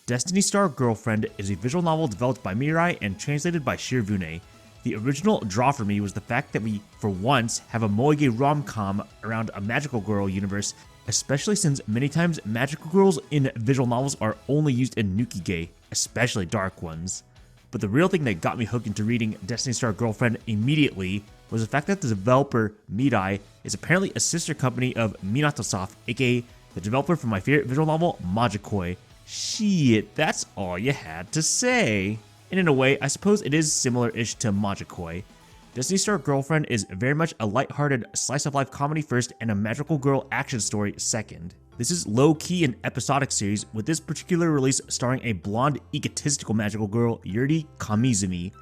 Destiny Star Girlfriend is a visual novel developed by Mirai and translated by Shirvune. The original draw for me was the fact that we, for once, have a moege rom-com around a magical girl universe, especially since many times magical girls in visual novels are only used in nukige, especially dark ones. But the real thing that got me hooked into reading Destiny Star Girlfriend immediately was the fact that the developer, Mirai, is apparently a sister company of Minato-Soft, aka the developer for my favorite visual novel, Majikoi. Shit, that's all you had to say. And in a way, I suppose it is similar-ish to Majikoi. Destiny Star Girlfriend is very much a lighthearted slice-of-life comedy first and a magical girl action story second. This is low-key an episodic series, with this particular release starring a blonde, egotistical magical girl, Yuri Kamizumi.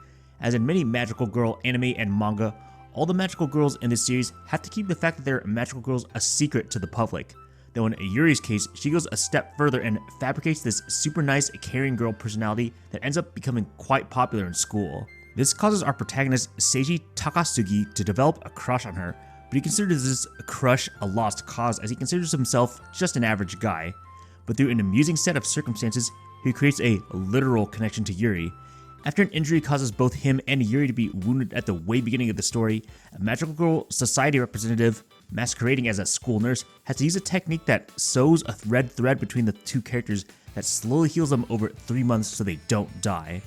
As in many magical girl anime and manga, all the magical girls in this series have to keep the fact that they're magical girls a secret to the public. Though in Yuri's case, she goes a step further and fabricates this super nice, caring girl personality that ends up becoming quite popular in school. This causes our protagonist, Seiji Takasugi, to develop a crush on her, but he considers this crush a lost cause as he considers himself just an average guy. But through an amusing set of circumstances, he creates a literal connection to Yuri. After an injury causes both him and Yuri to be wounded at the way beginning of the story, a magical girl society representative, masquerading as a school nurse, has to use a technique that sews a red thread between the two characters that slowly heals them over 3 months so they don't die.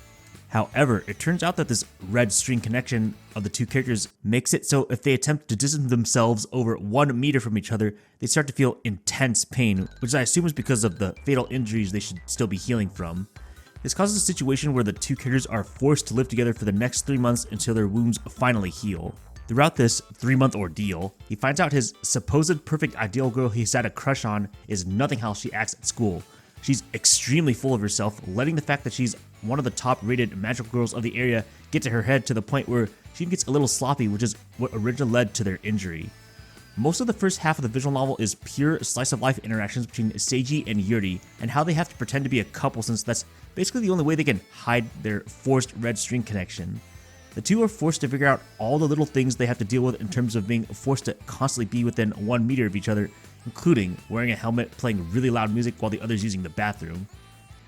However, it turns out that this red string connection of the two characters makes it so if they attempt to distance themselves over 1 meter from each other, they start to feel intense pain, which I assume is because of the fatal injuries they should still be healing from. This causes a situation where the two characters are forced to live together for the next 3 months until their wounds finally heal. Throughout this 3-month ordeal, he finds out his supposed perfect ideal girl he's had a crush on is nothing how she acts at school. She's extremely full of herself, letting the fact that she's one of the top rated magical girls of the area get to her head to the point where she gets a little sloppy, which is what originally led to their injury. Most of the first half of the visual novel is pure slice-of-life interactions between Seiji and Yuri, and how they have to pretend to be a couple since that's basically the only way they can hide their forced red string connection. The two are forced to figure out all the little things they have to deal with in terms of being forced to constantly be within 1 meter of each other, including wearing a helmet, playing really loud music while the other's using the bathroom.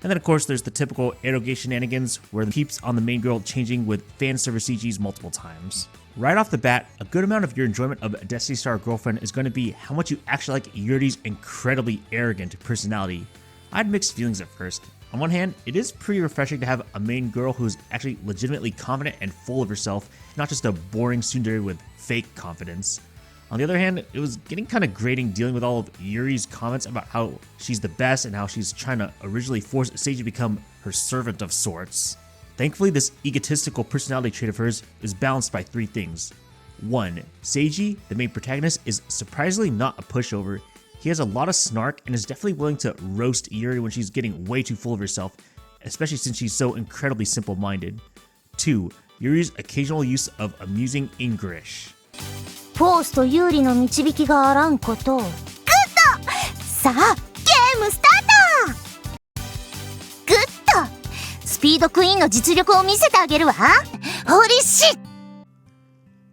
And then of course there's the typical eroge shenanigans where the peeps on the main girl changing with fan service CGs multiple times. Right off the bat, a good amount of your enjoyment of Destiny Star Girlfriend is going to be how much you actually like Yuri's incredibly arrogant personality. I had mixed feelings at first. On one hand, it is pretty refreshing to have a main girl who's actually legitimately confident and full of herself, not just a boring tsundere with fake confidence. On the other hand, it was getting kind of grating dealing with all of Yuri's comments about how she's the best and how she's trying to originally force Seiji to become her servant of sorts. Thankfully, this egotistical personality trait of hers is balanced by 3 things. 1. Seiji, the main protagonist, is surprisingly not a pushover. He has a lot of snark and is definitely willing to roast Yuri when she's getting way too full of herself, especially since she's so incredibly simple-minded. 2. Yuri's occasional use of amusing English. フォースと有利の導きがあらんこと。グッド！さあ、ゲームスタート！グッド！スピードクイーンの実力を見せてあげるわ。Holy shit!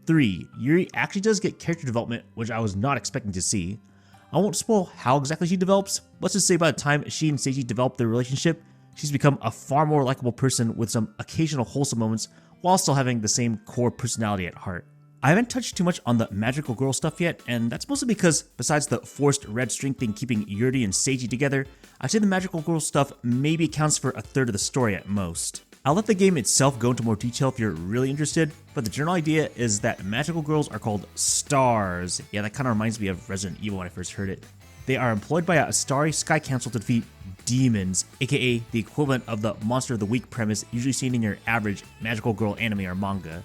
3. Yuri actually does get character development, which I was not expecting to see. I won't spoil how exactly she develops. Let's just say by the time she and Seiji develop their relationship, she's become a far more likable person with some occasional wholesome moments while still having the same core personality at heart. I haven't touched too much on the magical girl stuff yet, and that's mostly because besides the forced red string thing keeping Yuri and Seiji together, I'd say the magical girl stuff maybe accounts for a third of the story at most. I'll let the game itself go into more detail if you're really interested, but the general idea is that magical girls are called stars. Yeah, that kind of reminds me of Resident Evil when I first heard it. They are employed by a starry sky council to defeat demons, aka the equivalent of the monster of the week premise usually seen in your average magical girl anime or manga.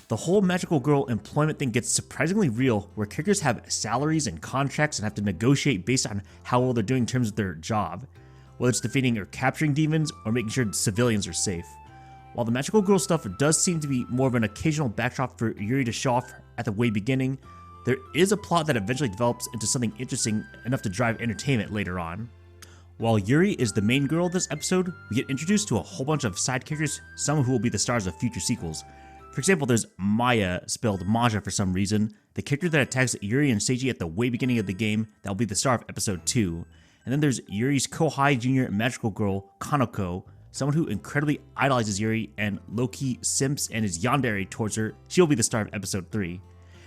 The whole magical girl employment thing gets surprisingly real, where characters have salaries and contracts and have to negotiate based on how well they're doing in terms of their job, whether it's defeating or capturing demons or making sure civilians are safe. While the magical girl stuff does seem to be more of an occasional backdrop for Yuri to show off at the way beginning, there is a plot that eventually develops into something interesting enough to drive entertainment later on. While Yuri is the main girl of this episode, we get introduced to a whole bunch of side characters, some who will be the stars of future sequels. For example, there's Maya, spelled Maja for some reason, the character that attacks Yuri and Seiji at the way beginning of the game that will be the star of episode 2. And And then there's Yuri's Kohai Jr. magical girl, Kanako, someone who incredibly idolizes Yuri and low-key simps and is yandere towards her. She'll be the star of episode 3.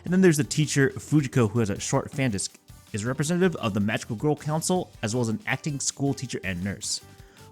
And then there's the teacher, Fujiko, who has a short fan disc, is a representative of the Magical Girl Council, as well as an acting school teacher and nurse.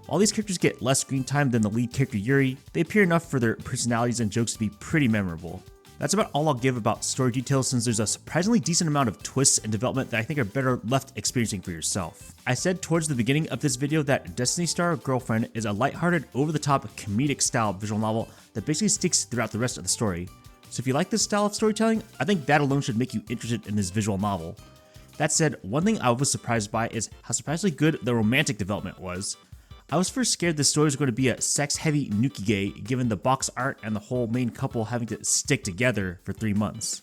While these characters get less screen time than the lead character Yuri, they appear enough for their personalities and jokes to be pretty memorable. That's about all I'll give about story details, since there's a surprisingly decent amount of twists and development that I think are better left experiencing for yourself. I said towards the beginning of this video that Destiny Star Girlfriend is a lighthearted, over-the-top, comedic style visual novel that basically sticks throughout the rest of the story. So if you like this style of storytelling, I think that alone should make you interested in this visual novel. That said, one thing I was surprised by is how surprisingly good the romantic development was. I was first scared this story was going to be a sex-heavy nukige, given the box art and the whole main couple having to stick together for 3 months.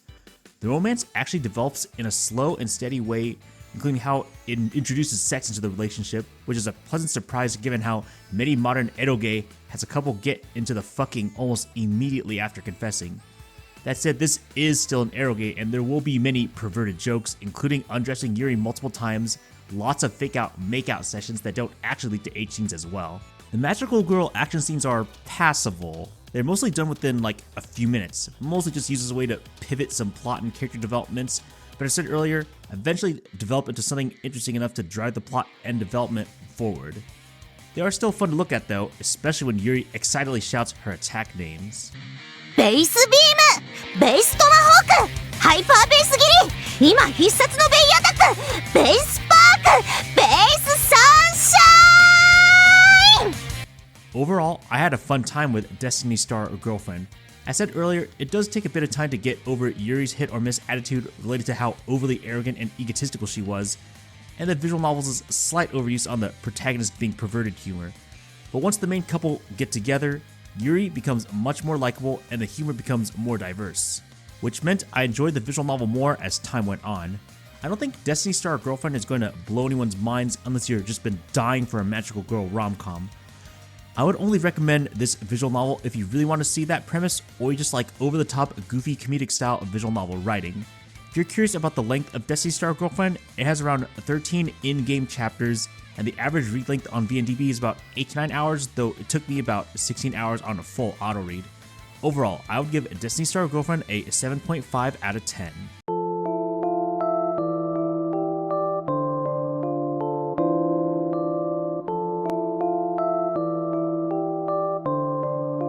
The romance actually develops in a slow and steady way, including how it introduces sex into the relationship, which is a pleasant surprise given how many modern eroge has a couple get into the fucking almost immediately after confessing. That said, this is still an eroge, and there will be many perverted jokes, including undressing Yuri multiple times, lots of fake-out make-out sessions that don't actually lead to H scenes as well. The magical girl action scenes are passable. They're mostly done within like a few minutes, mostly just used as a way to pivot some plot and character developments, but as I said earlier, eventually develop into something interesting enough to drive the plot and development forward. They are still fun to look at though, especially when Yuri excitedly shouts her attack names. ベースビーム、ベーストマホーク、ハイパーベース切り、今必殺のベイアタック、ベースパーク、ベースサンシャイン。 Overall, I had a fun time with Destiny Star Girlfriend. I said earlier, it does take a bit of time to get over Yuri's hit or miss attitude related to how overly arrogant and egotistical she was, and the visual novel's slight overuse on the protagonist being perverted humor. But once the main couple get together, Yuri becomes much more likable and the humor becomes more diverse, which meant I enjoyed the visual novel more as time went on. I don't think Destiny Star Girlfriend is going to blow anyone's minds unless you've just been dying for a magical girl rom-com. I would only recommend this visual novel if you really want to see that premise, or you just like over-the-top, goofy, comedic style of visual novel writing. If you're curious about the length of Destiny Star Girlfriend, it has around 13 in-game chapters, and the average read length on VNDB is about 8 to 9 hours, though it took me about 16 hours on a full auto read. Overall, I would give Destiny Star Girlfriend a 7.5 out of 10.